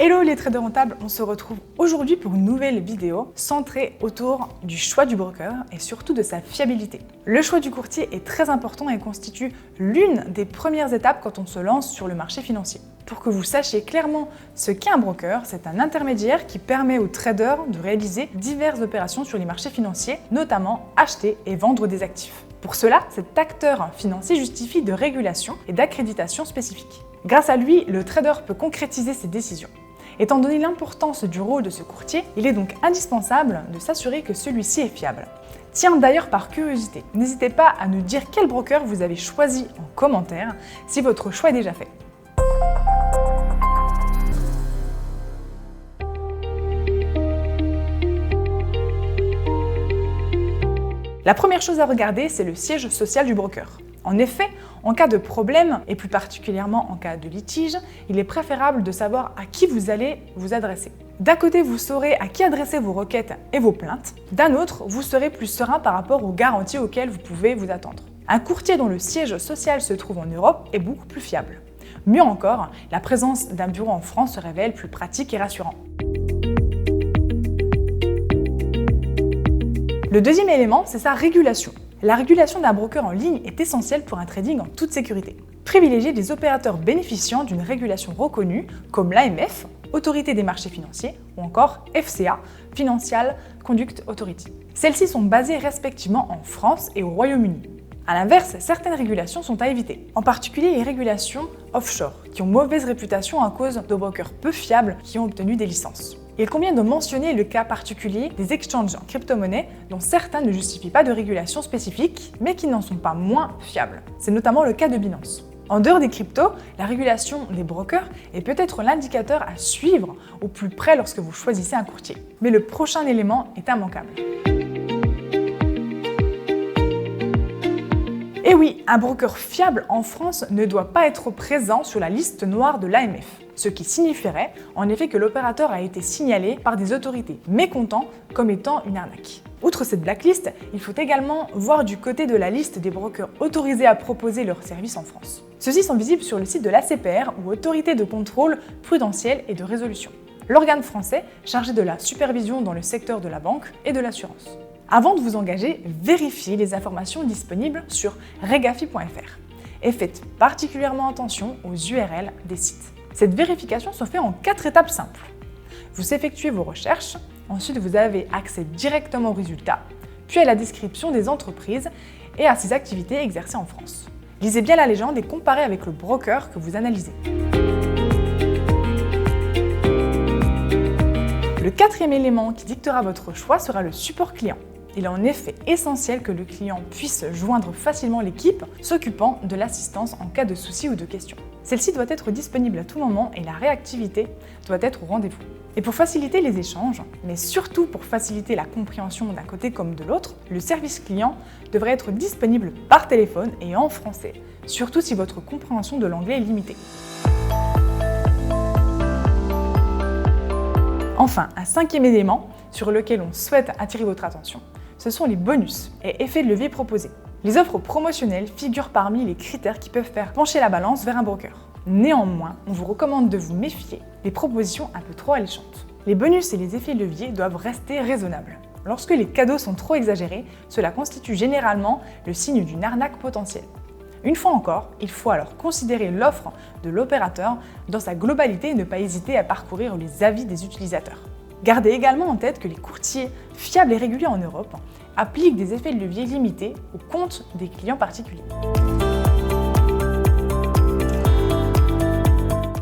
Hello les traders rentables, on se retrouve aujourd'hui pour une nouvelle vidéo centrée autour du choix du broker et surtout de sa fiabilité. Le choix du courtier est très important et constitue l'une des premières étapes quand on se lance sur le marché financier. Pour que vous sachiez clairement ce qu'est un broker, c'est un intermédiaire qui permet aux traders de réaliser diverses opérations sur les marchés financiers, notamment acheter et vendre des actifs. Pour cela, cet acteur financier justifie de régulation et d'accréditation spécifiques. Grâce à lui, le trader peut concrétiser ses décisions. Étant donné l'importance du rôle de ce courtier, il est donc indispensable de s'assurer que celui-ci est fiable. Tiens, d'ailleurs, par curiosité, n'hésitez pas à nous dire quel broker vous avez choisi en commentaire si votre choix est déjà fait. La première chose à regarder, c'est le siège social du broker. En effet, en cas de problème, et plus particulièrement en cas de litige, il est préférable de savoir à qui vous allez vous adresser. D'un côté, vous saurez à qui adresser vos requêtes et vos plaintes. D'un autre, vous serez plus serein par rapport aux garanties auxquelles vous pouvez vous attendre. Un courtier dont le siège social se trouve en Europe est beaucoup plus fiable. Mieux encore, la présence d'un bureau en France se révèle plus pratique et rassurant. Le deuxième élément, c'est sa régulation. La régulation d'un broker en ligne est essentielle pour un trading en toute sécurité. Privilégiez des opérateurs bénéficiant d'une régulation reconnue comme l'AMF, Autorité des marchés financiers, ou encore FCA, Financial Conduct Authority. Celles-ci sont basées respectivement en France et au Royaume-Uni. A l'inverse, certaines régulations sont à éviter, en particulier les régulations offshore, qui ont mauvaise réputation à cause de brokers peu fiables qui ont obtenu des licences. Il convient de mentionner le cas particulier des exchanges en crypto-monnaie dont certains ne justifient pas de régulation spécifique, mais qui n'en sont pas moins fiables. C'est notamment le cas de Binance. En dehors des cryptos, la régulation des brokers est peut-être l'indicateur à suivre au plus près lorsque vous choisissez un courtier. Mais le prochain élément est immanquable. Et oui, un broker fiable en France ne doit pas être présent sur la liste noire de l'AMF. Ce qui signifierait en effet que l'opérateur a été signalé par des autorités mécontents comme étant une arnaque. Outre cette blacklist, il faut également voir du côté de la liste des brokers autorisés à proposer leurs services en France. Ceux-ci sont visibles sur le site de l'ACPR ou Autorité de contrôle prudentiel et de résolution, l'organe français chargé de la supervision dans le secteur de la banque et de l'assurance. Avant de vous engager, vérifiez les informations disponibles sur regafi.fr et faites particulièrement attention aux URL des sites. Cette vérification se fait en 4 étapes simples. Vous effectuez vos recherches, ensuite vous avez accès directement aux résultats, puis à la description des entreprises et à ses activités exercées en France. Lisez bien la légende et comparez avec le broker que vous analysez. Le quatrième élément qui dictera votre choix sera le support client. Il est en effet essentiel que le client puisse joindre facilement l'équipe s'occupant de l'assistance en cas de soucis ou de questions. Celle-ci doit être disponible à tout moment et la réactivité doit être au rendez-vous. Et pour faciliter les échanges, mais surtout pour faciliter la compréhension d'un côté comme de l'autre, le service client devrait être disponible par téléphone et en français, surtout si votre compréhension de l'anglais est limitée. Enfin, un cinquième élément sur lequel on souhaite attirer votre attention, ce sont les bonus et effets de levier proposés. Les offres promotionnelles figurent parmi les critères qui peuvent faire pencher la balance vers un broker. Néanmoins, on vous recommande de vous méfier des propositions un peu trop alléchantes. Les bonus et les effets de levier doivent rester raisonnables. Lorsque les cadeaux sont trop exagérés, cela constitue généralement le signe d'une arnaque potentielle. Une fois encore, il faut alors considérer l'offre de l'opérateur dans sa globalité et ne pas hésiter à parcourir les avis des utilisateurs. Gardez également en tête que les courtiers fiables et réguliers en Europe appliquent des effets de levier limités au compte des clients particuliers.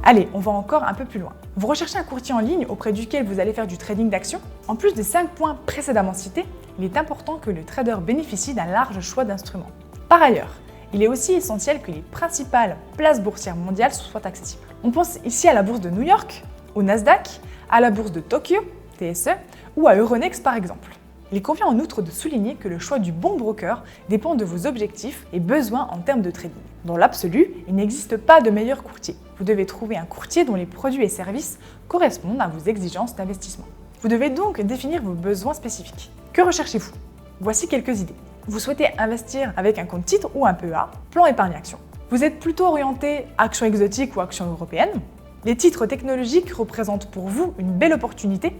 Allez, on va encore un peu plus loin. Vous recherchez un courtier en ligne auprès duquel vous allez faire du trading d'actions? En plus des 5 points précédemment cités, il est important que le trader bénéficie d'un large choix d'instruments. Par ailleurs, il est aussi essentiel que les principales places boursières mondiales soient accessibles. On pense ici à la bourse de New York, au Nasdaq, à la bourse de Tokyo, TSE, ou à Euronext par exemple. Il convient en outre de souligner que le choix du bon broker dépend de vos objectifs et besoins en termes de trading. Dans l'absolu, il n'existe pas de meilleur courtier. Vous devez trouver un courtier dont les produits et services correspondent à vos exigences d'investissement. Vous devez donc définir vos besoins spécifiques. Que recherchez-vous? Voici quelques idées. Vous souhaitez investir avec un compte titre ou un PEA, plan épargne action. Vous êtes plutôt orienté action exotique ou action européenne. Les titres technologiques représentent pour vous une belle opportunité.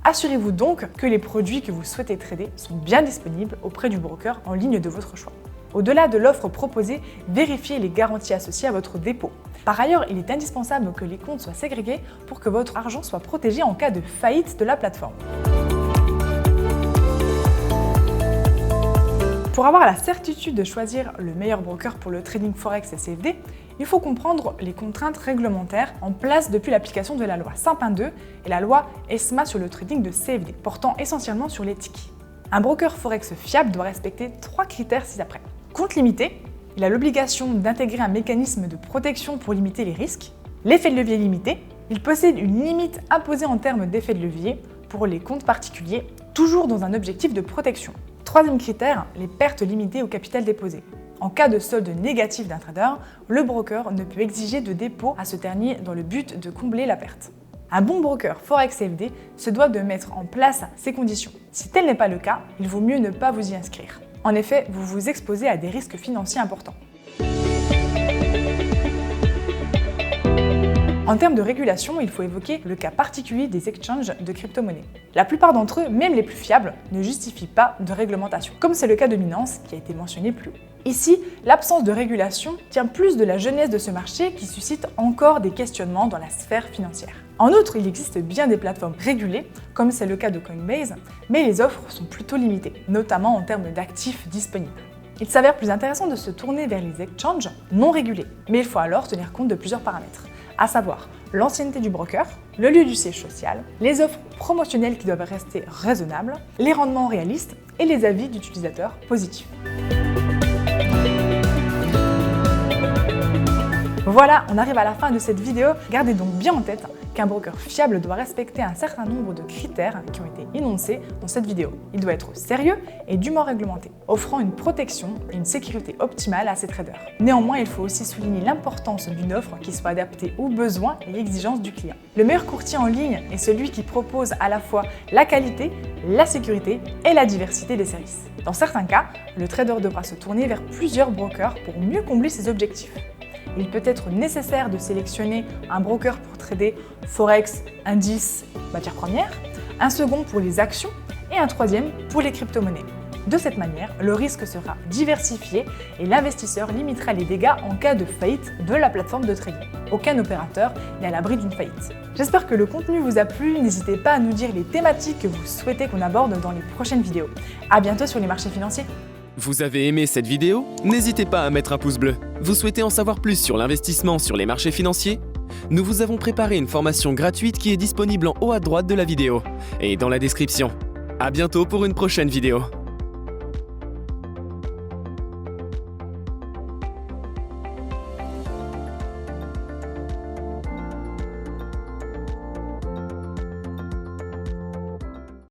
Assurez-vous donc que les produits que vous souhaitez trader sont bien disponibles auprès du broker en ligne de votre choix. Au-delà de l'offre proposée, vérifiez les garanties associées à votre dépôt. Par ailleurs, il est indispensable que les comptes soient ségrégés pour que votre argent soit protégé en cas de faillite de la plateforme. Pour avoir la certitude de choisir le meilleur broker pour le trading Forex et CFD, il faut comprendre les contraintes réglementaires en place depuis l'application de la loi Sapin 2 et la loi ESMA sur le trading de CFD, portant essentiellement sur l'éthique. Un broker Forex fiable doit respecter 3 critères ci-après. Compte limité, il a l'obligation d'intégrer un mécanisme de protection pour limiter les risques. L'effet de levier limité, il possède une limite imposée en termes d'effet de levier pour les comptes particuliers, toujours dans un objectif de protection. Troisième critère, les pertes limitées au capital déposé. En cas de solde négatif d'un trader, le broker ne peut exiger de dépôt à ce dernier dans le but de combler la perte. Un bon broker Forex CFD se doit de mettre en place ces conditions. Si tel n'est pas le cas, il vaut mieux ne pas vous y inscrire. En effet, vous vous exposez à des risques financiers importants. En termes de régulation, il faut évoquer le cas particulier des exchanges de crypto-monnaies. La plupart d'entre eux, même les plus fiables, ne justifient pas de réglementation, comme c'est le cas de Binance qui a été mentionné plus haut. Ici, l'absence de régulation tient plus de la jeunesse de ce marché qui suscite encore des questionnements dans la sphère financière. En outre, il existe bien des plateformes régulées, comme c'est le cas de Coinbase, mais les offres sont plutôt limitées, notamment en termes d'actifs disponibles. Il s'avère plus intéressant de se tourner vers les exchanges non régulés, mais il faut alors tenir compte de plusieurs paramètres, à savoir l'ancienneté du broker, le lieu du siège social, les offres promotionnelles qui doivent rester raisonnables, les rendements réalistes et les avis d'utilisateurs positifs. Voilà, on arrive à la fin de cette vidéo. Gardez donc bien en tête qu'un broker fiable doit respecter un certain nombre de critères qui ont été énoncés dans cette vidéo. Il doit être sérieux et dûment réglementé, offrant une protection et une sécurité optimale à ses traders. Néanmoins, il faut aussi souligner l'importance d'une offre qui soit adaptée aux besoins et exigences du client. Le meilleur courtier en ligne est celui qui propose à la fois la qualité, la sécurité et la diversité des services. Dans certains cas, le trader devra se tourner vers plusieurs brokers pour mieux combler ses objectifs. Il peut être nécessaire de sélectionner un broker pour trader Forex, indices, matières premières, un second pour les actions et un troisième pour les crypto-monnaies. De cette manière, le risque sera diversifié et l'investisseur limitera les dégâts en cas de faillite de la plateforme de trading. Aucun opérateur n'est à l'abri d'une faillite. J'espère que le contenu vous a plu, n'hésitez pas à nous dire les thématiques que vous souhaitez qu'on aborde dans les prochaines vidéos. À bientôt sur les marchés financiers. Vous avez aimé cette vidéo? N'hésitez pas à mettre un pouce bleu. Vous souhaitez en savoir plus sur l'investissement sur les marchés financiers? Nous vous avons préparé une formation gratuite qui est disponible en haut à droite de la vidéo et dans la description. À bientôt pour une prochaine vidéo.